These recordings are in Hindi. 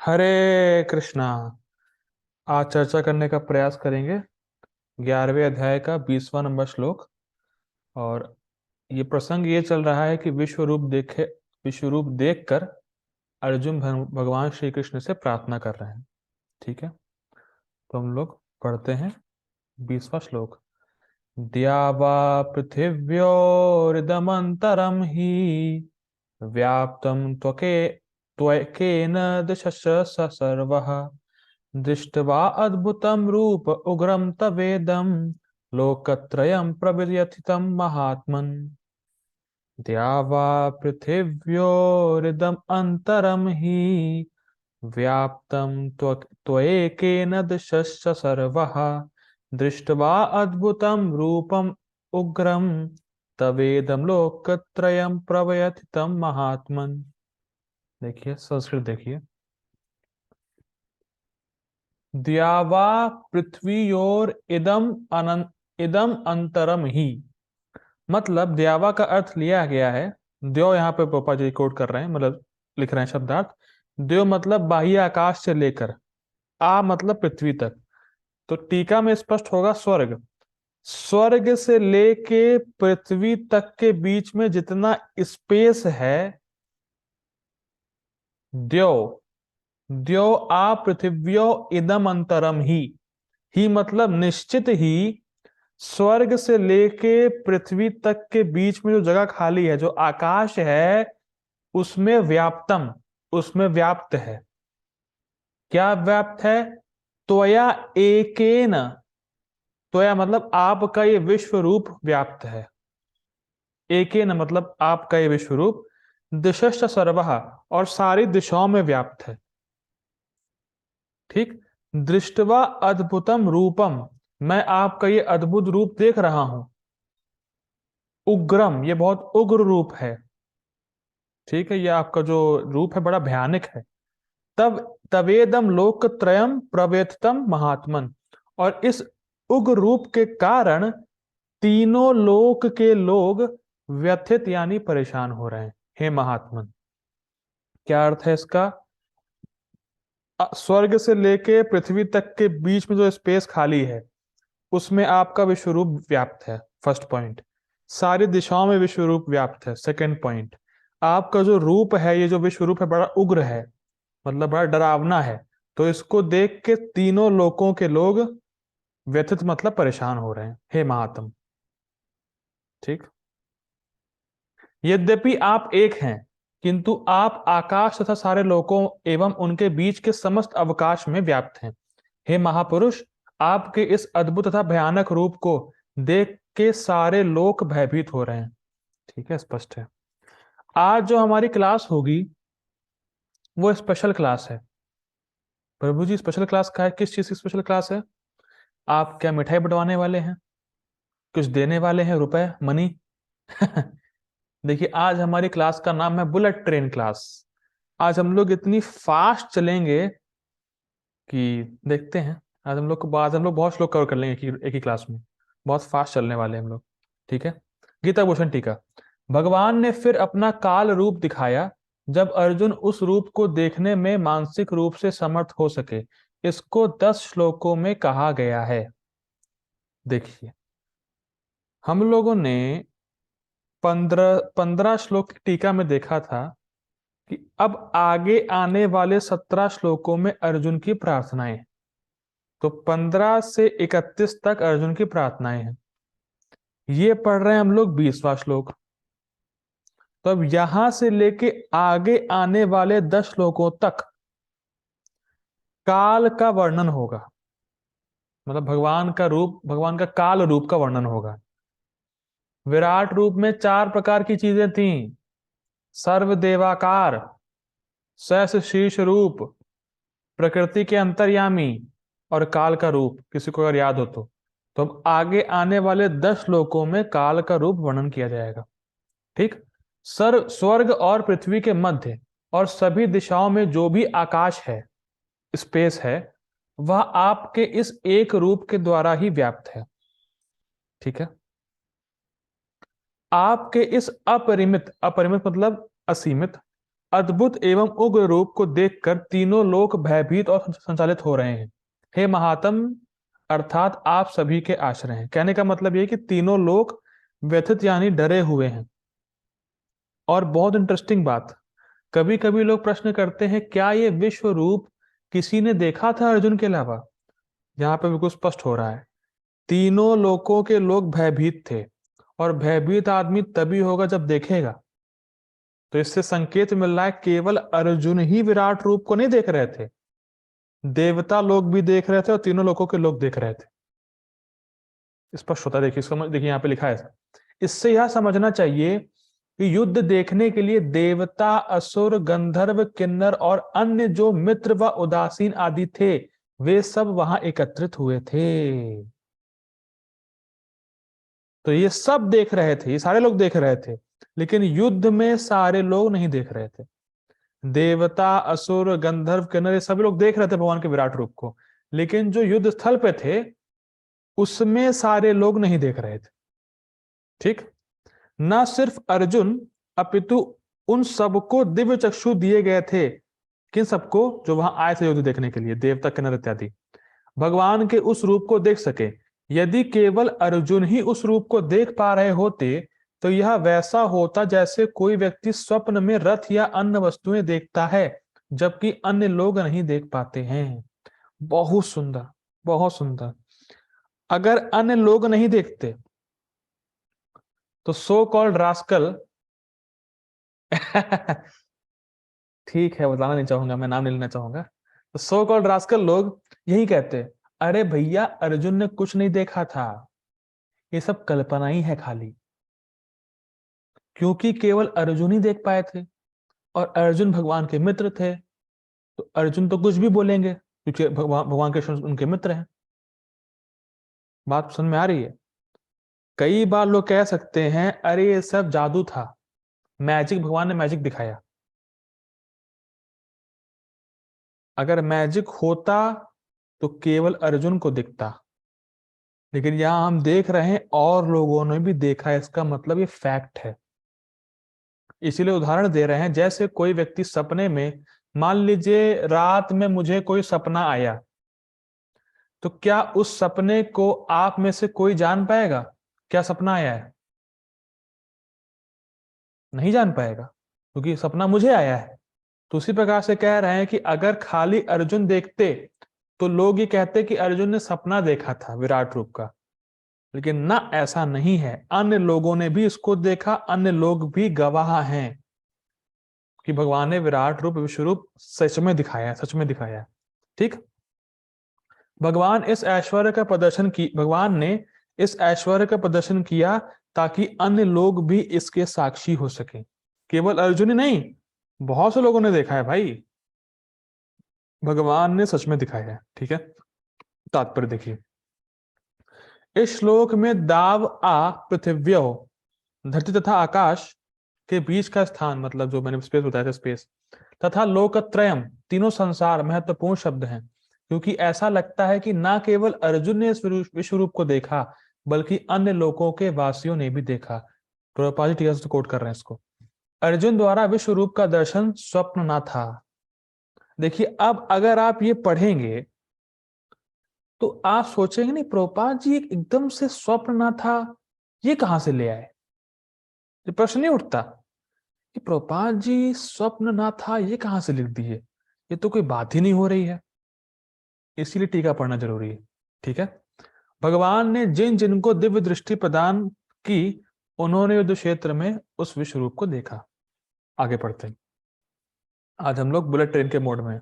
हरे कृष्णा। आज चर्चा करने का प्रयास करेंगे 11वें अध्याय का 20वां नंबर श्लोक। और ये प्रसंग ये चल रहा है कि विश्व रूप देखकर अर्जुन भगवान श्री कृष्ण से प्रार्थना कर रहे हैं। ठीक है, तो हम लोग पढ़ते हैं 20वां श्लोक। द्यावा पृथिव्योरिदमन्तरं हि व्याप्तं त्वकेन दशश सर्वः दृष्ट्वा अद्भुतं रूप उग्रं तवेदं लोकत्रयं प्रव्यथितं महात्मन्। द्यावा पृथिव्योरिदम् अन्तरं हि व्याप्तं त्वयेकेन दृशश्च सर्वः दृष्ट्वा अद्भुतं रूपम् उग्रं तवेदं लोकत्रयं प्रव्यथितं महात्मन्। देखिए संस्कृत देखिए। द्यावा पृथ्वीयोर इदम अंतरम ही, मतलब द्यावा का अर्थ लिया गया है। द्यो यहाँ पे पापा जी कोट कर रहे हैं, मतलब लिख रहे हैं शब्दार्थ। द्यो मतलब बाह्य आकाश से लेकर, आ मतलब पृथ्वी तक। तो टीका में स्पष्ट होगा स्वर्ग। स्वर्ग से लेके पृथ्वी तक के बीच में जितना स्पेस है, द्यो द्यो आ पृथिव्यो इदम अंतरम ही मतलब निश्चित ही स्वर्ग से लेके पृथ्वी तक के बीच में जो जगह खाली है, जो आकाश है, उसमें व्याप्तम, उसमें व्याप्त है। क्या व्याप्त है? त्वया एकेन, त्वया मतलब आपका ये विश्व रूप व्याप्त है। एकेन मतलब आपका ये विश्व रूप, दिशश्च सर्वः और सारी दिशाओं में व्याप्त है। ठीक। दृष्टवा अद्भुतम रूपम, मैं आपका ये अद्भुत रूप देख रहा हूं। उग्रम, ये बहुत उग्र रूप है। ठीक है, ये आपका जो रूप है बड़ा भयानक है। तब तवेदम लोकत्रयम प्रव्यथितम महात्मन, और इस उग्र रूप के कारण तीनों लोक के लोग व्यथित यानी परेशान हो रहे हैं। हे महात्मन, क्या अर्थ है इसका? स्वर्ग से लेके पृथ्वी तक के बीच में जो स्पेस खाली है, उसमें आपका विश्वरूप व्याप्त है। First point. सारी दिशाओं में विश्वरूप व्याप्त है। Second point. आपका जो रूप है, ये जो विश्वरूप है, बड़ा उग्र है, मतलब बड़ा डरावना है। तो इसको देख के तीनों लोकों के लोग व्यथित मतलब परेशान हो रहे हैं। हे महात्म। ठीक। यद्यपि आप एक हैं, किंतु आप आकाश तथा सारे लोकों एवं उनके बीच के समस्त अवकाश में व्याप्त हैं। हे महापुरुष, आपके इस अद्भुत तथा भयानक रूप को देख के सारे लोक भयभीत हो रहे हैं। ठीक है, स्पष्ट है। आज जो हमारी क्लास होगी वो स्पेशल क्लास है। प्रभु जी, स्पेशल क्लास का है, किस चीज की स्पेशल क्लास है? आप क्या मिठाई बंटवाने वाले हैं? कुछ देने वाले हैं, रुपए, मनी? देखिए, आज हमारी क्लास का नाम है बुलेट ट्रेन क्लास। आज हम लोग इतनी फास्ट चलेंगे कि देखते हैं। आज हम लोग बहुत श्लोक कवर कर लेंगे एक ही क्लास में। बहुत फास्ट चलने वाले हैं हम लोग। ठीक है। गीता भूषण टीका। भगवान ने फिर अपना काल रूप दिखाया, जब अर्जुन उस रूप को देखने में मानसिक रूप से समर्थ हो सके। इसको 10 श्लोकों में कहा गया है। देखिए, हम लोगों ने 15 श्लोक की टीका में देखा था कि अब आगे आने वाले 17 श्लोकों में अर्जुन की प्रार्थनाएं। तो 15 से 31 तक अर्जुन की प्रार्थनाएं हैं। ये पढ़ रहे हैं हम लोग 20वां श्लोक। तो अब यहां से लेके आगे आने वाले 10 श्लोकों तक काल का वर्णन होगा। मतलब भगवान का काल रूप का वर्णन होगा। विराट रूप में 4 प्रकार की चीजें थी। सर्वदेवाकार, सहस्र शीर्ष रूप, प्रकृति के अंतर्यामी, और काल का रूप, किसी को अगर याद हो तो अब आगे आने वाले 10 श्लोकों में काल का रूप वर्णन किया जाएगा। ठीक। स्वर्ग और पृथ्वी के मध्य और सभी दिशाओं में जो भी आकाश है, स्पेस है, वह आपके इस एक रूप के द्वारा ही व्याप्त है। ठीक है। आपके इस अपरिमित, अपरिमित मतलब असीमित, अद्भुत एवं उग्र रूप को देखकर तीनों लोक भयभीत और संचालित हो रहे हैं। हे महात्म अर्थात आप सभी के आश्रय हैं। कहने का मतलब ये कि तीनों लोग व्यथित यानी डरे हुए हैं। और बहुत इंटरेस्टिंग बात, कभी कभी लोग प्रश्न करते हैं क्या ये विश्व रूप किसी ने देखा था अर्जुन के अलावा? यहाँ पे बिल्कुल स्पष्ट हो रहा है, तीनों लोकों के लोग भयभीत थे, और भयभीत आदमी तभी होगा जब देखेगा। तो इससे संकेत मिल रहा है केवल अर्जुन ही विराट रूप को नहीं देख रहे थे, देवता लोग भी देख रहे थे और तीनों लोकों के लोग देख रहे थे। स्पष्ट होता है, देखिए इसको देखिए यहाँ पे लिखा है। इससे यह समझना चाहिए कि युद्ध देखने के लिए देवता, असुर, गंधर्व, किन्नर और अन्य जो मित्र व उदासीन आदि थे, वे सब वहां एकत्रित हुए थे। तो ये सब देख रहे थे, ये सारे लोग देख रहे थे, लेकिन युद्ध में सारे लोग नहीं देख रहे थे। देवता, असुर, गंधर्व, किन्नर ये सभी लोग देख रहे थे भगवान के विराट रूप को, लेकिन जो युद्ध स्थल पे थे उसमें सारे लोग नहीं देख रहे थे। ठीक, न सिर्फ अर्जुन अपितु उन सबको दिव्य चक्षु दिए गए थे। किन सबको? जो वहां आए थे युद्ध देखने के लिए, देवता, किन्नर इत्यादि, भगवान के उस रूप को देख सके। यदि केवल अर्जुन ही उस रूप को देख पा रहे होते तो यह वैसा होता जैसे कोई व्यक्ति स्वप्न में रथ या अन्य वस्तुएं देखता है, जबकि अन्य लोग नहीं देख पाते हैं। बहुत सुंदर, बहुत सुंदर। अगर अन्य लोग नहीं देखते तो सो कॉल्ड रास्कल ठीक है, बताना नहीं चाहूंगा, मैं नाम नहीं लेना चाहूंगा। तो सो कॉल्ड रास्कल लोग यही कहते, अरे भैया अर्जुन ने कुछ नहीं देखा था, ये सब कल्पना ही है खाली। क्योंकि केवल अर्जुन ही देख पाए थे, और अर्जुन भगवान के मित्र थे, तो अर्जुन तो कुछ भी बोलेंगे क्योंकि भगवान के उनके मित्र हैं। बात समझ में आ रही है? कई बार लोग कह सकते हैं अरे ये सब जादू था, मैजिक, भगवान ने मैजिक दिखाया। अगर मैजिक होता तो केवल अर्जुन को दिखता, लेकिन यहां हम देख रहे हैं और लोगों ने भी देखा है, इसका मतलब ये फैक्ट है। इसीलिए उदाहरण दे रहे हैं, जैसे कोई व्यक्ति सपने में, मान लीजिए रात में मुझे कोई सपना आया, तो क्या उस सपने को आप में से कोई जान पाएगा क्या सपना आया है? नहीं जान पाएगा, क्योंकि सपना मुझे आया है। तो उसी प्रकार से कह रहे हैं कि अगर खाली अर्जुन देखते तो लोग ये कहते कि अर्जुन ने सपना देखा था विराट रूप का, लेकिन ना, ऐसा नहीं है। अन्य लोगों ने भी इसको देखा, अन्य लोग भी गवाह हैं कि भगवान ने विराट रूप, विश्व रूप सच में दिखाया, सच में दिखाया। ठीक, भगवान ने इस ऐश्वर्य का प्रदर्शन किया ताकि अन्य लोग भी इसके साक्षी हो सके। केवल अर्जुन ही नहीं, बहुत से लोगों ने देखा है भाई, भगवान ने सच में दिखाया है। ठीक है, तात्पर्य देखिए, इस श्लोक में दाव आ पृथिव्यो, धरती तथा आकाश के बीच का स्थान, मतलब जो मैंने स्पेस बताया था, स्पेस, तथा लोकत्रयम, तीनों संसार महत्वपूर्ण शब्द हैं, क्योंकि ऐसा लगता है कि ना केवल अर्जुन ने इस विश्व रूप को देखा, बल्कि अन्य लोकों के वासियों ने भी देखा। प्रभुपाद जी टीका से कोट कर रहे हैं इसको। अर्जुन द्वारा विश्व रूप का दर्शन स्वप्न ना था। देखिए, अब अगर आप ये पढ़ेंगे तो आप सोचेंगे नहीं, प्रभुपाद जी एकदम से स्वप्न ना था, ये कहां से ले आए? ये प्रश्न नहीं उठता कि प्रभुपाद जी स्वप्न ना था ये कहां से लिख दिए, ये तो कोई बात ही नहीं हो रही है। इसीलिए टीका पढ़ना जरूरी है। ठीक है, भगवान ने जिन जिनको दिव्य दृष्टि प्रदान की, उन्होंने युद्ध क्षेत्र में उस विश्व रूप को देखा। आगे पढ़ते हैं, आज हम लोग बुलेट ट्रेन के मोड में।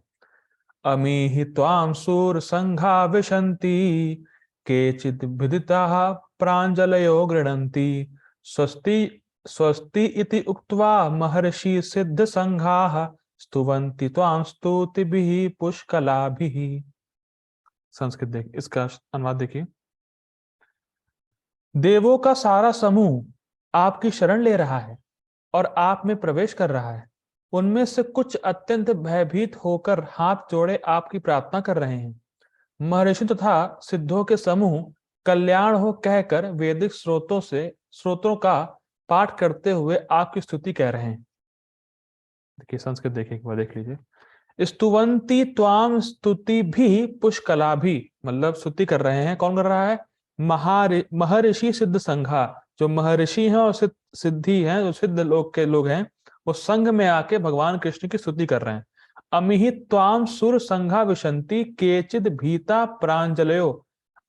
अमीहि त्वां सूर संघा विशन्ति, केचित् विदिताः प्राञ्जलयो गृह्णन्ति, स्वस्ति स्वस्ति इति उक्त्वा महर्षि सिद्ध संघाः स्तुवन्ति त्वां स्तुतिभिः पुष्कलाभिः। संस्कृत देख, इसका अनुवाद देखिए। देवों का सारा समूह आपकी शरण ले रहा है और आप में प्रवेश कर रहा है। उनमें से कुछ अत्यंत भयभीत होकर हाथ जोड़े आपकी प्रार्थना कर रहे हैं। महर्षि तथा सिद्धों के समूह कल्याण हो कहकर वैदिक स्रोतों का पाठ करते हुए आपकी स्तुति कह रहे हैं। देखिए संस्कृत देखिए, एक बार देख लीजिए। स्तुवंती त्वाम स्तुति भी पुष्कला भी, मतलब स्तुति कर रहे हैं, कौन कर रहा है? महर्षि सिद्ध संघा, जो महर्षि हैं और सिद्धि हैं, जो सिद्ध लोग के लोग हैं, वो संघ में आके भगवान कृष्ण की स्तुति कर रहे हैं। अमिहि त्वाम सुर संघा विशंति केचिद भीता प्रांजलयो।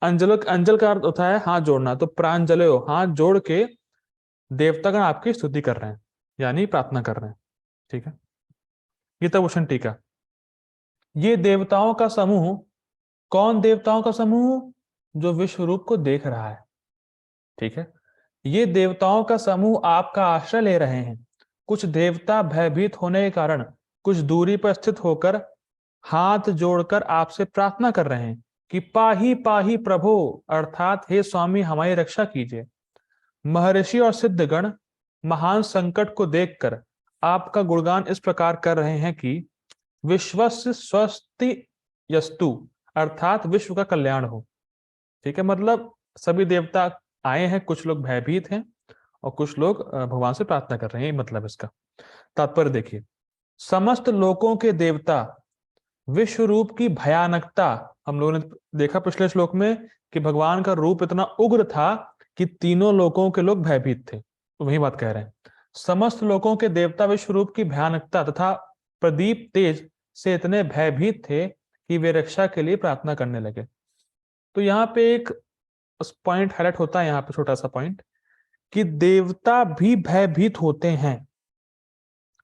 अंजल का अर्थ होता है हाथ जोड़ना, तो प्रांजलयो हाथ जोड़ के देवतागण आपकी स्तुति कर रहे हैं, यानी प्रार्थना कर रहे हैं। ठीक है, गीताभूषण टीका। ये देवताओं का समूह, कौन देवताओं का समूह? जो विश्व रूप को देख रहा है। ठीक है, ये देवताओं का समूह आपका आश्रय ले रहे हैं। कुछ देवता भयभीत होने के कारण कुछ दूरी पर स्थित होकर हाथ जोड़कर आपसे प्रार्थना कर रहे हैं कि पाही पाही प्रभो, अर्थात हे स्वामी हमारी रक्षा कीजिए। महर्षि और सिद्धगण महान संकट को देखकर आपका गुणगान इस प्रकार कर रहे हैं कि विश्वस्य स्वस्ति यस्तु, अर्थात विश्व का कल्याण हो। ठीक है, मतलब सभी देवता आए हैं, कुछ लोग भयभीत हैं और कुछ लोग भगवान से प्रार्थना कर रहे हैं, मतलब इसका तात्पर्य देखिए। समस्त लोकों के देवता विश्व रूप की भयानकता, हम लोगों ने देखा पिछले श्लोक में कि भगवान का रूप इतना उग्र था कि तीनों लोकों के लोग भयभीत थे, तो वही बात कह रहे हैं। समस्त लोकों के देवता विश्व रूप की भयानकता तथा प्रदीप तेज से इतने भयभीत थे कि वे रक्षा के लिए प्रार्थना करने लगे। तो यहाँ पे एक पॉइंट हाईलाइट होता है, यहाँ पे छोटा सा पॉइंट, कि देवता भी भयभीत होते हैं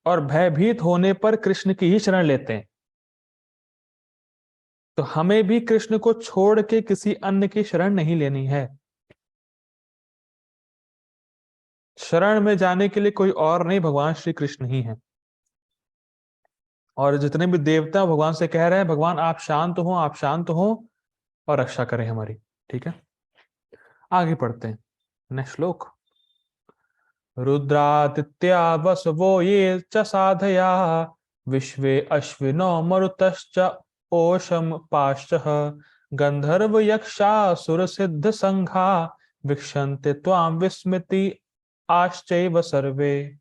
और भयभीत होने पर कृष्ण की ही शरण लेते हैं। तो हमें भी कृष्ण को छोड़ के किसी अन्य की शरण नहीं लेनी है। शरण में जाने के लिए कोई और नहीं, भगवान श्री कृष्ण ही है। और जितने भी देवता भगवान से कह रहे हैं, भगवान आप शांत हो, आप शांत हो और रक्षा करें हमारी। ठीक है, आगे पढ़ते हैं नेक्स्ट श्लोक। रुद्रादित्या वसवो ये च साधया विश्वे अश्विनो मरुतश्च ओशम पाश्च गंधर्व यक्षासुर सिद्ध संघा वीक्षन्ते त्वां विस्मृति आश्चैव सर्वे।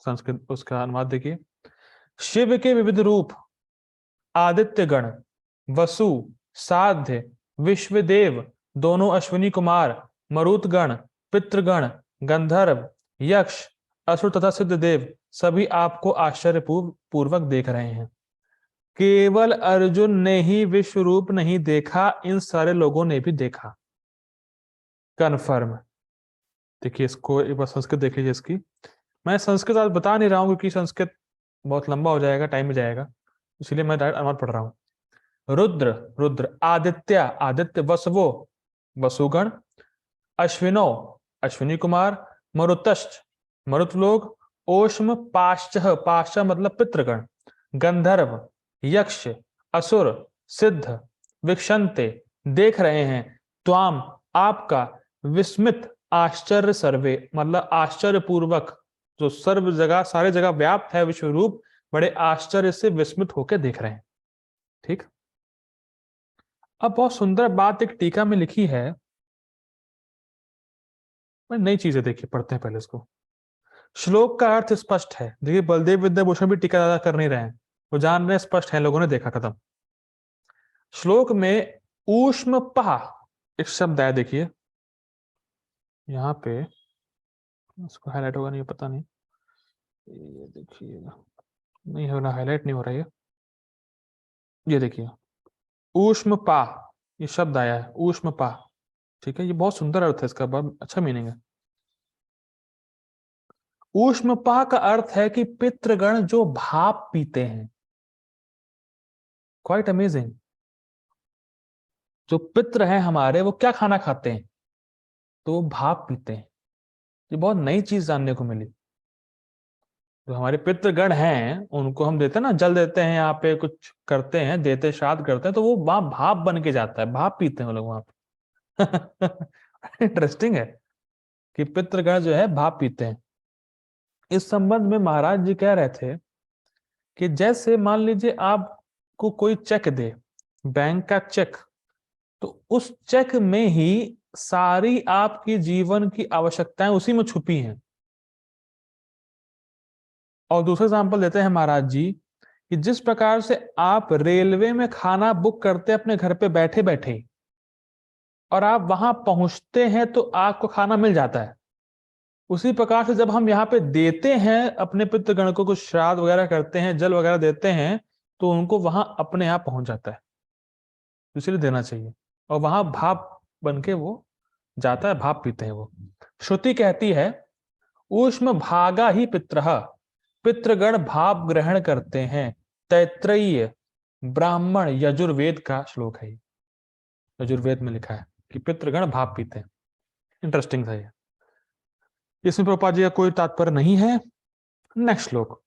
संस्कृत उसका अनुवाद देखिए। शिव के विविध रूप आदित्य गण, वसु, साध्य, विश्वदेव, दोनों अश्विनी कुमार, मरुतगण, पितृगण, गंधर्व, यक्ष, असुर तथा सिद्ध देव सभी आपको आश्चर्य पूर्वक देख रहे हैं। केवल अर्जुन ने ही विश्व रूप नहीं देखा, इन सारे लोगों ने भी देखा। कन्फर्म। देखिए इसको एक बार संस्कृत देख लीजिए इसकी। मैं संस्कृत आज बता नहीं रहा हूं क्योंकि संस्कृत बहुत लंबा हो जाएगा, टाइम में जाएगा, इसलिए मैं डायरेक्ट अनुवाद पढ़ रहा हूं। रुद्र, रुद्र, आदित्य, आदित्य, वसवो, वसुगण, अश्विनो, अश्विनी कुमार, मरुतश्च, मरुत लोग, ओष्म पाश्च, पाश्च मतलब पितृगण, गंधर्व, यक्ष, असुर, सिद्ध, वीक्षन्ते देख रहे हैं, त्वाम आपका, विस्मित आश्चर्य सर्वे मतलब आश्चर्य पूर्वक, जो सर्व जगह सारे जगह व्याप्त है विश्व रूप, बड़े आश्चर्य से विस्मित होकर देख रहे हैं। ठीक, अब बहुत सुंदर बात एक टीका में लिखी है, नई चीजें देखिए, पढ़ते हैं पहले इसको। श्लोक का अर्थ स्पष्ट है। देखिए बलदेव विद्याभूषण भी टीका ज्यादा कर नहीं रहे हैं, वो जान रहे हैं स्पष्ट है, लोगों ने देखा खत्म। श्लोक में ऊष्म पह एक शब्द है, देखिए यहाँ पे इसको हाईलाइट होगा नहीं, पता नहीं, ये देखिए नहीं हो रहा, हाईलाइट नहीं हो रहा है, ये देखिए ऊष्म पा, ये शब्द आया है ऊष्म पा। ठीक है, ये बहुत सुंदर अर्थ है इसका, बहुत अच्छा मीनिंग है। ऊष्मपा का अर्थ है कि पितृगण जो भाप पीते हैं। Quite amazing. जो पितृ हैं हमारे, वो क्या खाना खाते हैं? तो वो भाप पीते हैं। ये बहुत नई चीज जानने को मिली। जो हमारे पितृगण हैं उनको हम देते हैं ना, जल देते हैं, यहाँ पे कुछ करते हैं, देते श्राद्ध करते हैं, तो वो वहां भाप बन के जाता है, भाप पीते हैं वो लोग वहां पे इंटरेस्टिंग है कि पितृगण जो है भाप पीते हैं। इस संबंध में महाराज जी कह रहे थे कि जैसे मान लीजिए आपको कोई चेक दे, बैंक का चेक, तो उस चेक में ही सारी आपकी जीवन की आवश्यकताएं उसी में छुपी हैं। और दूसरा एग्जाम्पल देते हैं महाराज जी कि जिस प्रकार से आप रेलवे में खाना बुक करते हैं अपने घर पे बैठे बैठे और आप वहां पहुंचते हैं तो आपको खाना मिल जाता है, उसी प्रकार से जब हम यहाँ पे देते हैं अपने पितृगण को, कुछ श्राद्ध वगैरह करते हैं, जल वगैरह देते हैं, तो उनको वहां अपने आप पहुंच जाता है, इसलिए देना चाहिए। और वहां भाप बन के वो जाता है, भाप पीते हैं वो। श्रुति कहती है ऊष्म भागा ही पित्रः, पितृगण भाप ग्रहण करते हैं। तैत्तरीय ब्राह्मण यजुर्वेद का श्लोक है, यजुर्वेद में लिखा है कि पितृगण भाप पीते हैं। इंटरेस्टिंग था ये, इसमें प्रभुपाद जी का कोई तात्पर्य नहीं है। नेक्स्ट श्लोक।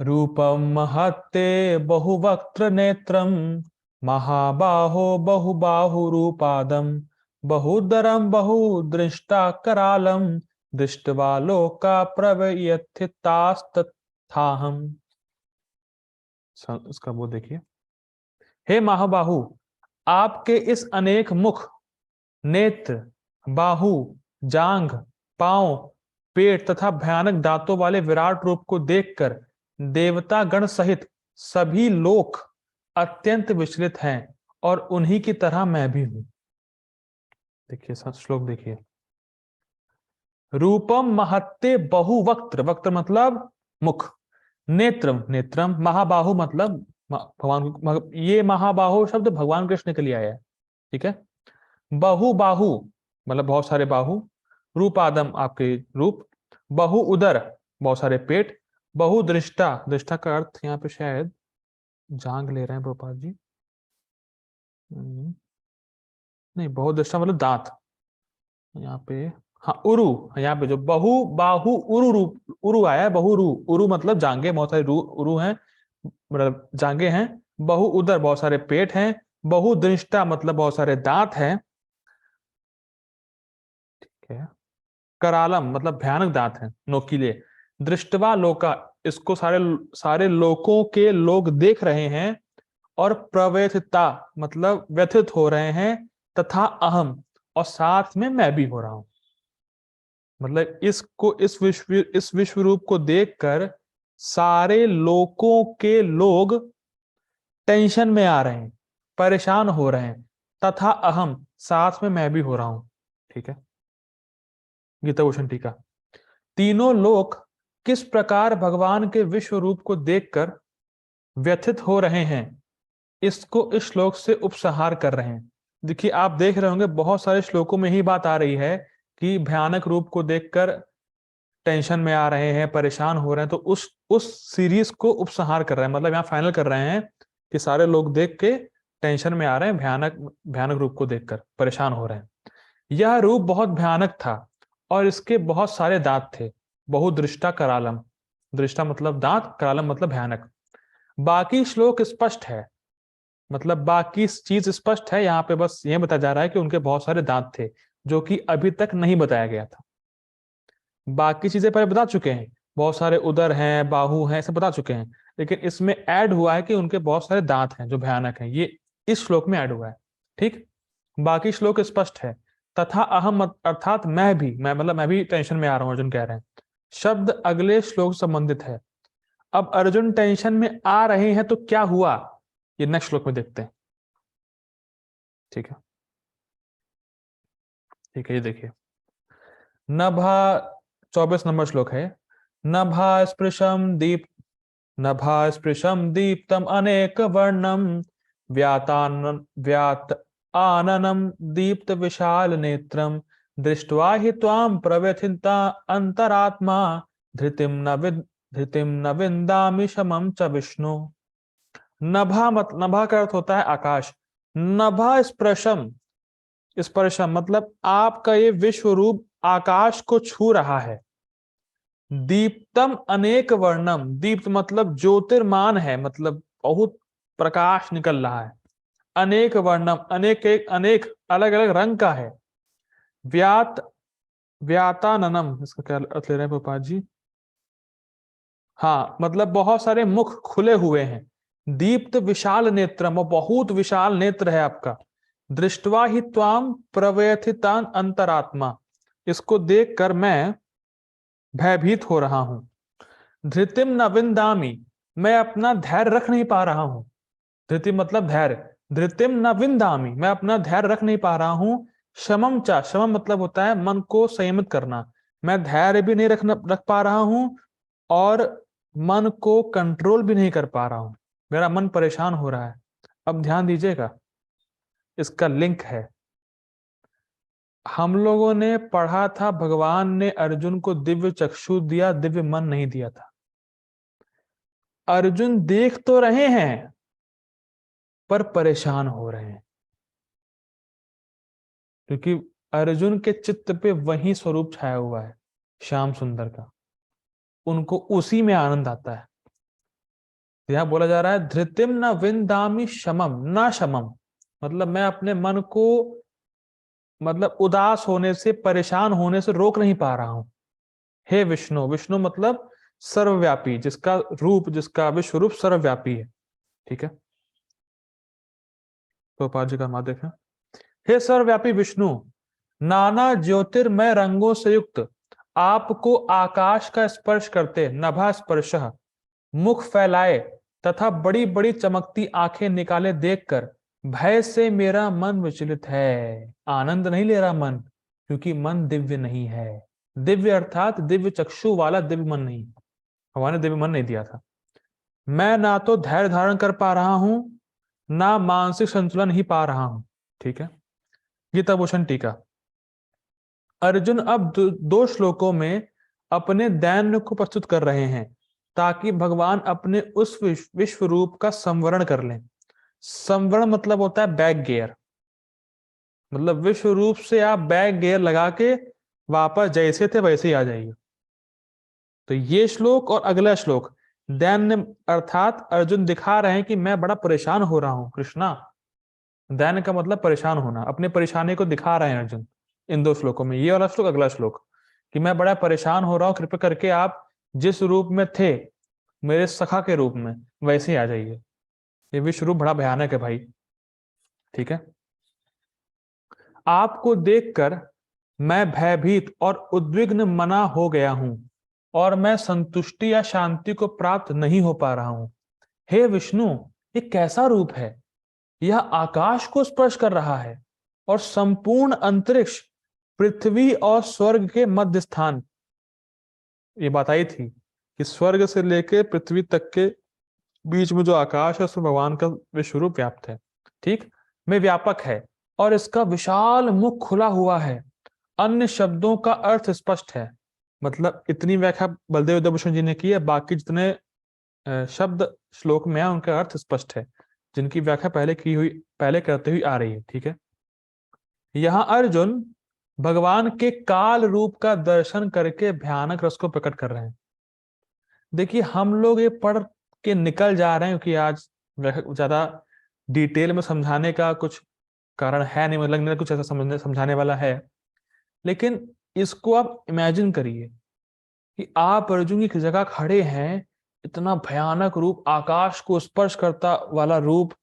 रूपम महत्ते बहुवक्त्र नेत्रम, महाबाहो बहुबाहुरूपादम, बहुदरम बहुदृष्टा करालम, दृष्टवा लोका प्रवयथितास्तथाहम। इसका वो देखिए। हे महाबाहु, आपके इस अनेक मुख, नेत्र, बाहु, जांघ, पांव, पेट तथा भयानक दांतों वाले विराट रूप को देखकर देवता गण सहित सभी लोक अत्यंत विचलित हैं, और उन्हीं की तरह मैं भी हूं। देखिए श्लोक देखिए। रूपम महत्ते बहुवक्त्र, वक्त्र मतलब मुख, नेत्रम नेत्रम, महाबाहु मतलब भगवान, ये महाबाहु शब्द भगवान कृष्ण के लिए आया है, ठीक है। बहुबाहु मतलब बहुत सारे बाहु, रूपादम आपके रूप, बहु उदर बहुत सारे पेट, बहुदृष्टा, दृष्टा का अर्थ यहाँ पे शायद जांग ले रहे हैं प्रभुपाद जी, नहीं, बहुदृष्टा मतलब दांत, यहाँ पे हाँ उरु, यहाँ पे जो बहु बाहु उरु रूप, उरु आया है, बहु रू, उरु मतलब जांगे, बहुत सारे उरु हैं, मतलब जांगे हैं। बहु उदर बहुत सारे पेट हैं, बहुदृष्टा मतलब बहुत सारे दांत हैं, ठीक है। करालम मतलब भयानक दांत हैं, नोकीले। दृष्टवा लोका, इसको सारे सारे लोकों के लोग देख रहे हैं। और प्रव्यथिता मतलब व्यथित हो रहे हैं, तथा अहम और साथ में मैं भी हो रहा हूं। मतलब इसको इस विश्व रूप को देखकर सारे लोकों के लोग टेंशन में आ रहे हैं, परेशान हो रहे हैं, तथा अहम साथ में मैं भी हो रहा हूं, ठीक है। गीता भूषण टीका। तीनों लोक किस प्रकार भगवान के विश्व रूप को देखकर व्यथित हो रहे हैं, इसको इस श्लोक से उपसंहार कर रहे हैं। देखिए आप देख रहे होंगे बहुत सारे श्लोकों में ही बात आ रही है कि भयानक रूप को देखकर टेंशन में आ रहे हैं, परेशान हो रहे हैं, तो उस सीरीज को उपसंहार कर रहे हैं, मतलब यहाँ फाइनल कर रहे हैं कि सारे लोग देख के टेंशन में आ रहे हैं, भयानक भयानक रूप को देखकर परेशान हो रहे हैं। यह रूप बहुत भयानक था और इसके बहुत सारे दांत थे। बहुदृष्टा करालम, दृष्टा मतलब दांत, करालम मतलब भयानक। बाकी श्लोक स्पष्ट है, मतलब बाकी चीज स्पष्ट है, यहाँ पे बस ये बताया जा रहा है कि उनके बहुत सारे दांत थे, जो कि अभी तक नहीं बताया गया था। बाकी चीजें पहले बता चुके हैं, बहुत सारे उदर हैं, बाहु हैं, सब बता चुके हैं, लेकिन इसमें ऐड हुआ है कि उनके बहुत सारे दांत हैं जो भयानक हैं, ये इस श्लोक में ऐड हुआ है, ठीक। बाकी श्लोक स्पष्ट है। तथा अहम अर्थात मैं मतलब मैं भी टेंशन में आ रहा हूं, अर्जुन कह रहे हैं। शब्द अगले श्लोक संबंधित है। अब अर्जुन टेंशन में आ रहे हैं तो क्या हुआ, ये नेक्स्ट श्लोक में देखते हैं, ठीक है। ठीक है, ये देखिए। नभा 24 नंबर श्लोक है। नभा स्पृशम दीप्तम अनेक वर्णम, व्यात आननम दीप्त विशाल नेत्रम, दृष्ट्वा हि त्वां प्रव्यथिता अंतरात्मा, धृतिम न विन्दामि शमं च विष्णु। नभा का अर्थ होता है आकाश। नभा स्पृशम, स्पर्शम मतलब आपका ये विश्व रूप आकाश को छू रहा है। दीप्तम अनेक वर्णम, दीप्त मतलब ज्योतिर्मान है, मतलब बहुत प्रकाश निकल रहा है। अनेक वर्णम अनेक अलग अलग रंग का है। व्यात व्याताननम, इसका क्या अर्थ ले रहे हैं गोपाल जी? हाँ, मतलब बहुत सारे मुख खुले हुए हैं। दीप्त विशाल नेत्रम, वो बहुत विशाल नेत्र है आपका। दृष्टवा ही त्वाम प्रव्यथितान अंतरात्मा, इसको देखकर मैं भयभीत हो रहा हूं। धृतिम न विंदामि, मैं अपना धैर्य रख नहीं पा रहा हूं। धृति मतलब धैर्य। धृतिम न विंदामि, मैं अपना धैर्य रख नहीं पा रहा हूं। शमम चा, शमम मतलब होता है मन को संयमित करना। मैं धैर्य भी नहीं रख पा रहा हूं और मन को कंट्रोल भी नहीं कर पा रहा हूं। मेरा मन परेशान हो रहा है। अब ध्यान दीजिएगा, इसका लिंक है। हम लोगों ने पढ़ा था भगवान ने अर्जुन को दिव्य चक्षु दिया, दिव्य मन नहीं दिया था। अर्जुन देख तो रहे हैं पर परेशान हो रहे हैं, क्योंकि अर्जुन के चित्त पे वही स्वरूप छाया हुआ है श्याम सुंदर का। उनको उसी में आनंद आता है। यहां बोला जा रहा है धृतिम न विंदामि शमम न शमम, मतलब मैं अपने मन को मतलब उदास होने से, परेशान होने से रोक नहीं पा रहा हूं। हे विष्णु, विष्णु मतलब सर्वव्यापी, जिसका रूप, जिसका विश्व रूप सर्वव्यापी है। ठीक है, तो पाजी का माँ देखें। हे सर्वव्यापी विष्णु, नाना ज्योतिर्मय रंगों से युक्त आपको आकाश का स्पर्श करते, नभा स्पर्श, मुख फैलाए तथा बड़ी बड़ी चमकती आंखें निकाले देखकर भय से मेरा मन विचलित है। आनंद नहीं ले रहा मन, क्योंकि मन दिव्य नहीं है। दिव्य अर्थात दिव्य चक्षु वाला दिव्य मन नहीं, भगवान ने दिव्य मन नहीं दिया था। मैं ना तो धैर्य धारण कर पा रहा हूं, ना मानसिक संतुलन ही पा रहा हूं। ठीक है, गीता भूषण टीका। अर्जुन अब दो श्लोकों में अपने दैन्य को प्रस्तुत कर रहे हैं ताकि भगवान अपने उस विश्व रूप का संवरण कर लें। संवरण मतलब होता है बैक गियर, मतलब विश्व रूप से आप बैक गियर लगा के वापस जैसे थे वैसे ही आ जाइए। तो ये श्लोक और अगला श्लोक दैन्य अर्थात अर्जुन दिखा रहे हैं कि मैं बड़ा परेशान हो रहा हूं कृष्णा। दैन्य का मतलब परेशान होना, अपनी परेशानी को दिखा रहे हैं अर्जुन इन दो श्लोकों में, ये वाला श्लोक अगला श्लोक, कि मैं बड़ा परेशान हो रहा हूं, कृपया करके आप जिस रूप में थे मेरे सखा के रूप में वैसे ही आ जाइए। ये विश्व रूप बड़ा भयानक है भाई। ठीक है, आपको देखकर मैं भयभीत और उद्विग्न मना हो गया हूं और मैं संतुष्टि या शांति को प्राप्त नहीं हो पा रहा हूं। हे विष्णु, ये कैसा रूप है? यह आकाश को स्पर्श कर रहा है और संपूर्ण अंतरिक्ष, पृथ्वी और स्वर्ग के मध्य स्थान, ये बात आई थी कि स्वर्ग से लेकर पृथ्वी तक के बीच में जो आकाश है उसमें भगवान का विश्व रूप व्याप्त है। ठीक, में व्यापक है और इसका विशाल मुख खुला हुआ है। अन्य शब्दों का अर्थ स्पष्ट है, मतलब इतनी व्याख्या बलदेव विद्याभूषण जी ने की है, बाकी जितने शब्द श्लोक में है उनका अर्थ स्पष्ट है, जिनकी व्याख्या पहले करते हुए आ रही है। ठीक है, यहां अर्जुन भगवान के काल रूप का दर्शन करके भयानक रस को प्रकट कर रहे हैं। देखिए, हम लोग ये पढ़ के निकल जा रहे हैं क्योंकि आज ज्यादा डिटेल में समझाने का कुछ कारण है नहीं, मतलब नहीं कुछ ऐसा समझाने वाला है। लेकिन इसको आप इमेजिन करिए कि आप अर्जुन की जगह खड़े हैं, इतना भयानक रूप, आकाश को स्पर्श करता वाला रूप,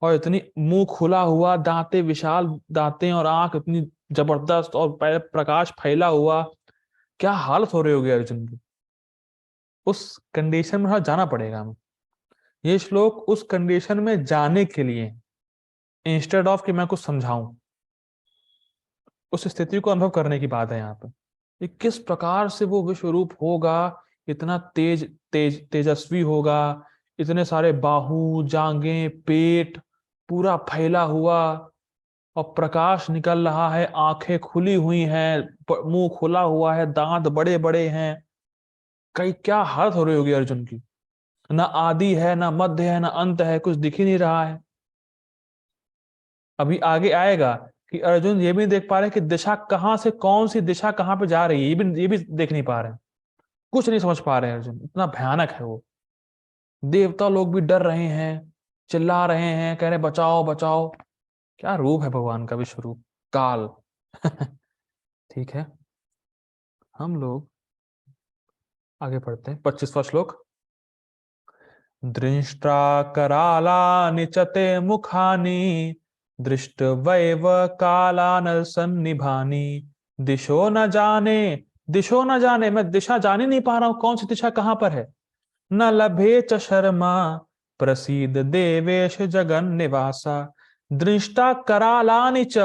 और इतनी मुंह खुला हुआ, दांतें विशाल दांतें और आंख इतनी जबरदस्त और प्रकाश फैला हुआ। क्या हालत हो रही होगी अर्जुन की? उस कंडीशन में जाना पड़ेगा हमें। ये श्लोक उस कंडीशन में जाने के लिए, इंस्टेड ऑफ कि मैं कुछ समझाऊं, उस स्थिति को अनुभव करने की बात है यहाँ पे। ये किस प्रकार से वो विश्व रूप होगा, इतना तेजस्वी होगा, इतने सारे बाहु, जांघें, पेट पूरा फैला हुआ और प्रकाश निकल रहा है, आंखें खुली हुई हैं, मुंह खुला हुआ है, दांत बड़े बड़े हैं। कई क्या हालत हो रही होगी अर्जुन की। ना आदि है, ना मध्य है, ना अंत है, कुछ दिख ही नहीं रहा है। अभी आगे आएगा कि अर्जुन ये भी देख पा रहे हैं कि दिशा कहां से, कौन सी दिशा कहां पे जा रही है, ये भी देख नहीं पा रहे हैं, कुछ नहीं समझ पा रहे हैं अर्जुन, इतना भयानक है वो। देवता लोग भी डर रहे हैं, चिल्ला रहे हैं, कह रहे बचाओ बचाओ। क्या रूप है भगवान का, विश्व रूप, काल। ठीक है, हम लोग आगे पढ़ते हैं 25वां श्लोक। दृष्टा करालानि च ते मुखानि दृष्टवैव कालान सन्निभानि दिशो न जाने दिशो न जाने, मैं दिशा जान ही नहीं पा रहा हूं, कौन सी दिशा कहां पर है। न लभे च शर्मा प्रसीद देवेश जगन निवासा दृष्टा करालानि च।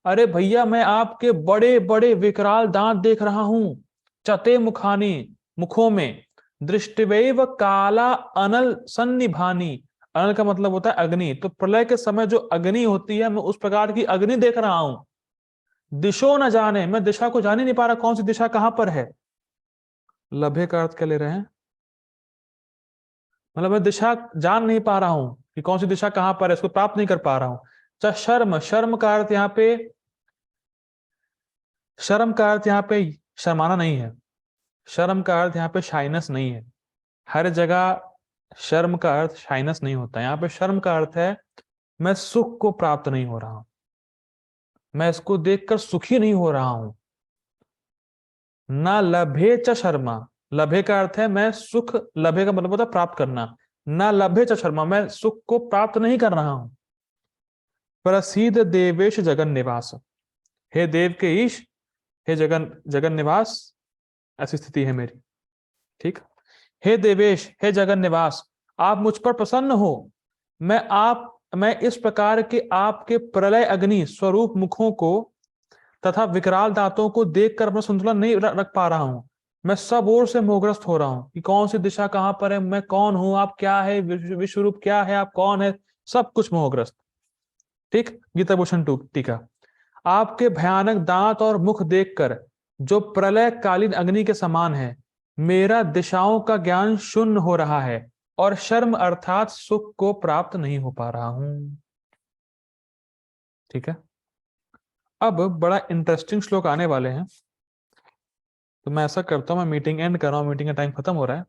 अरे भैया, मैं आपके बड़े बड़े विकराल दांत देख रहा हूं, चते मुखानी, मुखों में, दृष्टिवैव काला अनल सन्निभानी। अनल का मतलब होता है अग्नि, तो प्रलय के समय जो अग्नि होती है, मैं उस प्रकार की अग्नि देख रहा हूं। दिशो न जाने, मैं दिशा को जान ही नहीं पा रहा, कौन सी दिशा कहां पर है। लभे का अर्थ क्या ले रहे हैं, मतलब मैं दिशा जान नहीं पा रहा हूं कि कौन सी दिशा कहां पर है, इसको प्राप्त नहीं कर पा रहा हूं। अच्छा, शर्म, शर्म का अर्थ यहाँ पे, शर्म का अर्थ यहाँ पे शर्माना नहीं है। शर्म का अर्थ यहाँ पे शाइनेस नहीं है। हर जगह शर्म का अर्थ शाइनेस नहीं होता। यहाँ पे शर्म का अर्थ है मैं सुख को प्राप्त नहीं हो रहा हूं, मैं इसको देखकर सुखी नहीं हो रहा हूं। ना लभे च शर्मा, लभे का अर्थ है मैं सुख, लभे का मतलब होता है प्राप्त करना। ना लभे च शर्मा, मैं सुख को प्राप्त नहीं कर रहा हूं। प्रसीद देवेश जगन निवास, हे देव के ईश, हे जगन जगन निवास, ऐसी स्थिति है मेरी। ठीक। हे देवेश, हे जगन निवास, आप मुझ पर प्रसन्न हो। मैं इस प्रकार के आपके प्रलय अग्नि स्वरूप मुखों को तथा विकराल दांतों को देखकर अपना संतुलन नहीं रख पा रहा हूं। मैं सब ओर से मोहग्रस्त हो रहा हूं कि कौन सी दिशा कहां पर है, मैं कौन हूं, आप क्या है, विश्व रूप क्या है, आप कौन है, सब कुछ मोहग्रस्त। ठीक। गीता भूषण टीका। आपके भयानक दांत और मुख देखकर, जो प्रलय कालीन अग्नि के समान है, मेरा दिशाओं का ज्ञान शून्य हो रहा है और शर्म अर्थात सुख को प्राप्त नहीं हो पा रहा हूं। ठीक है। अब बड़ा इंटरेस्टिंग श्लोक आने वाले हैं, तो मैं ऐसा करता हूं, मैं मीटिंग एंड कर रहा हूं, मीटिंग का टाइम खत्म हो रहा है।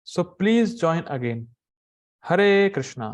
So please join again. Hare Krishna.